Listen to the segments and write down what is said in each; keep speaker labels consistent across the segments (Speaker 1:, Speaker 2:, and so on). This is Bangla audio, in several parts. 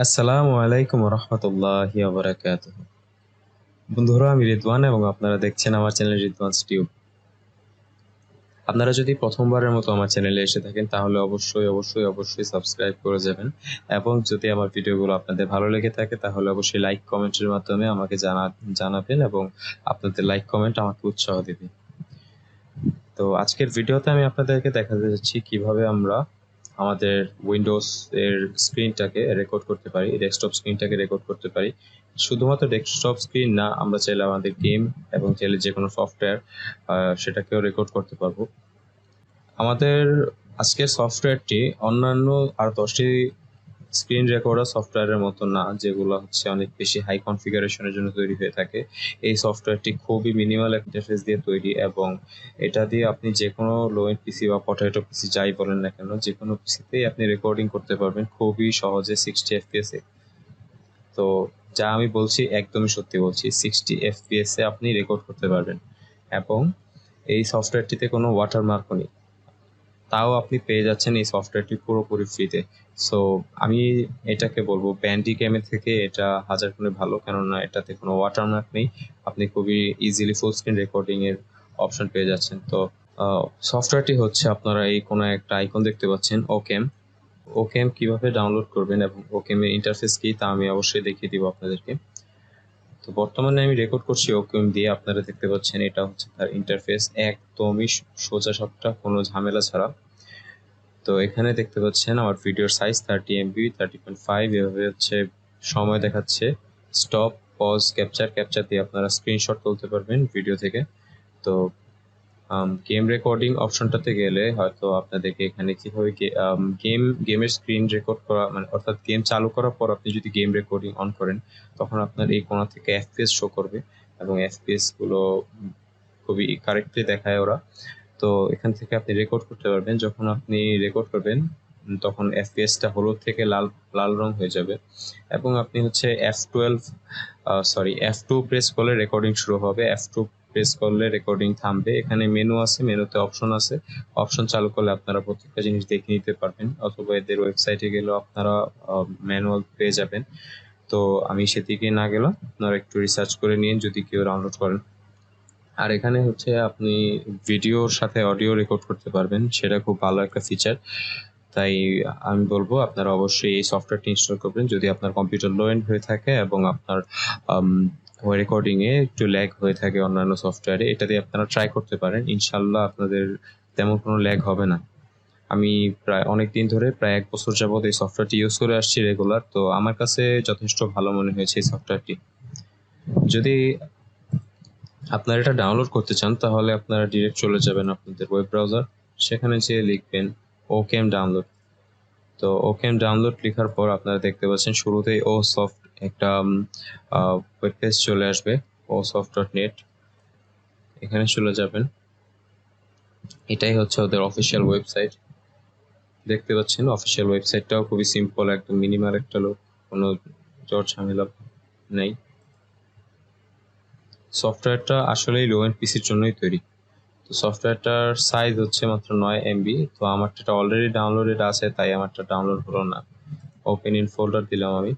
Speaker 1: আসসালামু আলাইকুম রহমতুল্লাহি ওয়া বারাকাতুহু। বন্ধুরা, আমি রিদওয়ান এবং আপনারা দেখছেন আমার চ্যানেল রিদওয়ানস টিউব। আপনারা যদি প্রথমবারের মতো আমার চ্যানেলে এসে থাকেন তাহলে অবশ্যই সাবস্ক্রাইব করে যাবেন, এবং যদি আমার ভিডিওগুলো আপনাদের ভালো লেগে থাকে তাহলে অবশ্যই লাইক কমেন্টের মাধ্যমে আমাকে জানাবেন, এবং আপনাদের লাইক কমেন্ট আমাকে উৎসাহ দেবে। তো আজকের ভিডিওতে আমি আপনাদেরকে দেখাতে যাচ্ছি কিভাবে আমরা আমাদের উইন্ডোজ এর স্ক্রিনটাকে রেকর্ড করতে পারি, ডেস্কটপ স্ক্রিনটাকে রেকর্ড করতে পারি। শুধুমাত্র ডেস্কটপ স্ক্রিন না, আমরা চাইলে আমাদের গেম এবং চাইলে যে কোনো সফটওয়্যার সেটাকেও রেকর্ড করতে পারবো। আমাদের আজকের সফটওয়্যারটি অন্যান্য আর 10টি স্ক্রিন রেকর্ডার সফটওয়্যারের মতো না, যেগুলো হচ্ছে অনেক বেশি হাই কনফিগারেশনের জন্য তৈরি হয়ে থাকে। এই সফটওয়্যারটি খুবই মিনিমাল ইন্টারফেস দিয়ে তৈরি, এবং এটা দিয়ে আপনি যে কোনো লো এন্ড পিসি বা পটেটো পিসি যাই বলেন না কেন, যে কোনো পিসিতেই আপনি রেকর্ডিং করতে পারবেন খুবই সহজে 60 FPS এ। তো যা আমি বলছি একদমই সত্যি বলছি, 60 FPS এ আপনি রেকর্ড করতে পারবেন, এবং এই সফটওয়্যারটিতে কোনো ওয়াটারমার্কও নেই। তাও আপনি পেয়ে যাচ্ছেন এই সফটওয়্যারটি পুরোপুরি ফ্রিতে। সো আমি এটাকে বলবো ব্যান্ডি গেমের থেকে এটা হাজার গুণে ভালো, কেননা এটাতে কোনো ওয়াটারমার্ক নেই। আপনি খুবই ইজিলি ফুল স্ক্রিন রেকর্ডিং এর অপশন পেয়ে যাচ্ছেন। তো সফটওয়্যারটি হচ্ছে, আপনারা এই কোনো একটা আইকন দেখতে পাচ্ছেন, ওকেম। ওকেম কিভাবে ডাউনলোড করবেন এবং ওকেমের ইন্টারফেস কি তা আমি অবশ্যই দেখিয়ে দিব আপনাদেরকে। তো বর্তমানে আমি রেকর্ড করছি ওকেম দিয়ে। আপনারা দেখতে পাচ্ছেন এটা হচ্ছে তার ইন্টারফেস, একদমই সোজা সাপটা, কোনো ঝামেলা ছাড়া। তো এখানে দেখতে পাচ্ছেন আমার ভিডিওর সাইজ 30 MB, 30.5 এভাবে হচ্ছে সময় দেখাচ্ছে। স্টপ, পজ, ক্যাপচার দিয়ে আপনারা স্ক্রিনশট তুলতে পারবেন ভিডিও থেকে। তো গেম রেকর্ডিং অপশনটাতে গেলে হয়তো আপনাদেরকে এখানে কিভাবে গেমের স্ক্রিন রেকর্ড করা, মানে অর্থাৎ গেম চালু করার পর আপনি যদি গেম রেকর্ডিং অন করেন তখন আপনার এই কোণা থেকে FPS শো করবে, এবং FPS গুলো খুবই কারেক্টলি দেখায় ওরা। তো এখান থেকে আপনি রেকর্ড করতে পারবেন। যখন আপনি রেকর্ড করবেন তখন এফপিএসটা হলুদ থেকে লাল লাল রং হয়ে যাবে, এবং আপনি হচ্ছে F2 প্রেস করলে রেকর্ডিং শুরু হবে, F2 প্রেস করলে রেকর্ডিং থামবে। এখানে মেনু আছে, মেনুতে অপশন আছে, অপশন চালু করলে আপনারা প্রত্যেকটা জিনিস দেখে নিতে পারবেন, অথবা এদের ওয়েবসাইটে গেলেও আপনারা ম্যানুয়াল পেয়ে যাবেন। তো আমি সেদিকে না গেলাম, আপনারা একটু রিসার্চ করে নিন যদি কেউ ডাউনলোড করেন। আর এখানে হচ্ছে আপনি ভিডিওর সাথে অডিও রেকর্ড করতে পারবেন, সেটা খুব ভালো একটা ফিচার। তাই আমি বলবো আপনারা অবশ্যই এই সফটওয়্যারটি ইনস্টল করবেন যদি আপনার কম্পিউটার লো এন্ড হয়ে থাকে এবং আপনার রেকর্ডিং এ একটু ল্যাগ হয়ে থাকে অন্যান্য সফটওয়্যারে। এটা দিয়ে আপনারা ট্রাই করতে পারেন, ইনশাল্লাহ আপনাদের তেমন কোনো ল্যাগ হবে না। আমি প্রায় অনেক দিন ধরে, প্রায় 1 বছর যাবত এই সফটওয়্যারটি ইউজ করে আসছি রেগুলার। তো আমার কাছে যথেষ্ট ভালো মনে হয়েছে এই সফটওয়্যারটি। যদি আপনারা এটা ডাউনলোড করতে চান তাহলে আপনারা ডিরেক্ট চলে যাবেন আপনাদের ওয়েব ব্রাউজার, সেখানে যেয়ে লিখবেন ওকেম ডাউনলোড। তো ওকেম ডাউনলোড লেখার পর আপনারা দেখতে পাচ্ছেন শুরুতেই ও সফট একটা ওয়েব পেজ চলে আসবে, osofft.net। এখানে চলে যাবেন, এটাই হচ্ছে ওদের অফিসিয়াল ওয়েবসাইট। দেখতে পাচ্ছেন অফিসিয়াল ওয়েবসাইটটাও খুবই সিম্পল, একদম মিনিমাল একটা লোক, কোনো জট ঝামেলা নেই। সফটওয়্যারটা আসলেই লো এন্ড পিসির জন্যই তৈরি। তো সফটওয়্যারটার সাইজ হচ্ছে মাত্র 9 MB। তো আমারটা অলরেডি ডাউনলোডেড আছে, তাই আমারটা ডাউনলোড হলো না। ওপেন ইন ফোল্ডার দিলাম আমি।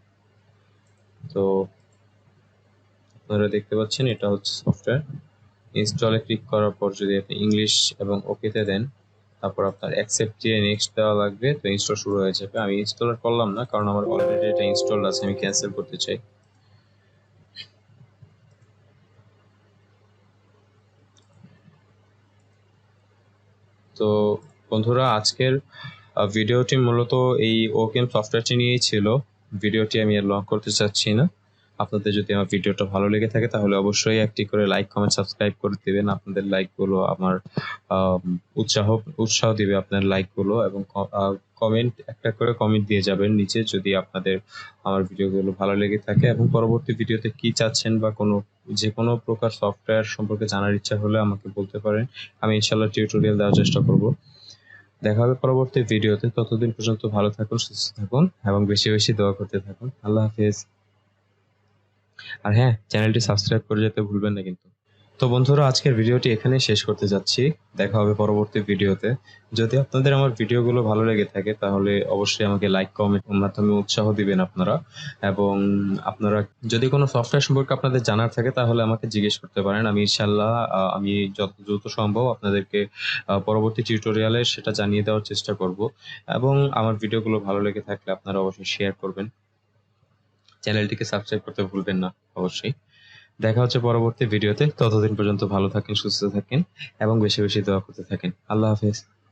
Speaker 1: তো আপনারা দেখতে পাচ্ছেন এটা হচ্ছে সফটওয়্যার। ইনস্টলে ক্লিক করার পর যদি আপনি ইংলিশ এবং ওকেতে দেন, তারপর আপনার অ্যাকসেপ্ট দিয়ে নেক্সট দেওয়া লাগবে, তো ইনস্টল শুরু হয়ে যাবে। আমি ইনস্টল করলাম না, কারণ আমার অলরেডি এটা ইনস্টল আছে, আমি ক্যান্সেল করতে চাই। তো বন্ধুরা, আজকের ভিডিওটি মূলত এই ওকেম সফটওয়্যারটি নিয়েই ছিল। ভিডিওটি আমি আর লং করতে চাচ্ছি না। আপনাদের যদি আমার ভিডিওটা ভালো লেগে থাকে তাহলে অবশ্যই একটি করে লাইক, কমেন্ট, সাবস্ক্রাইব করে দিবেন। আপনাদের লাইকগুলো আমার উৎসাহ দিবে, আপনার লাইকগুলো, এবং কমেন্ট একটা করে কমেন্ট দিয়ে যাবেন নিচে যদি আপনাদের আমার ভিডিওগুলো ভালো লেগে থাকে, এবং পরবর্তী ভিডিওতে কি চাচ্ছেন বা যে কোনো প্রকার সফটওয়্যার সম্পর্কে জানার ইচ্ছা হলে আমাকে বলতে পারেন। আমি ইনশাল্লাহ টিউটোরিয়াল দেওয়ার চেষ্টা করব। দেখা হবে পরবর্তী ভিডিওতে। ততদিন পর্যন্ত ভালো থাকুন, সুস্থ থাকুন, এবং বেশি বেশি দোয়া করতে থাকুন। আল্লাহ হাফেজ। আর হ্যাঁ, চ্যানেলটি সাবস্ক্রাইব করে যেতে ভুলবেন না কিন্তু। তো বন্ধুরা, আজকের ভিডিওটি এখানেই শেষ করতে যাচ্ছি। দেখা হবে পরবর্তী ভিডিওতে। যদি আপনাদের আমার ভিডিওগুলো ভালো লেগে থাকে তাহলে অবশ্যই আমাকে লাইক কমেন্টের মাধ্যমে উৎসাহ দিবেন আপনারা। এবং আপনারা যদি কোনো সফটওয়্যার সম্পর্কে আপনাদের জানার থাকে তাহলে আমাকে জিজ্ঞেস করতে পারেন। আমি ইনশাল্লাহ আমি যত দ্রুত সম্ভব আপনাদেরকে পরবর্তী টিউটোরিয়ালে সেটা জানিয়ে দেওয়ার চেষ্টা করব। এবং আমার ভিডিওগুলো ভালো লেগে থাকলে আপনারা অবশ্যই শেয়ার করবেন, চ্যানেলটিকে সাবস্ক্রাইব করতে ভুলবেন না অবশ্যই। দেখা হচ্ছে পরবর্তী ভিডিওতে। ততদিন পর্যন্ত ভালো থাকেন, সুস্থ থাকেন এবং বেশি বেশি দোয়া করতে থাকেন। আল্লাহ হাফেজ।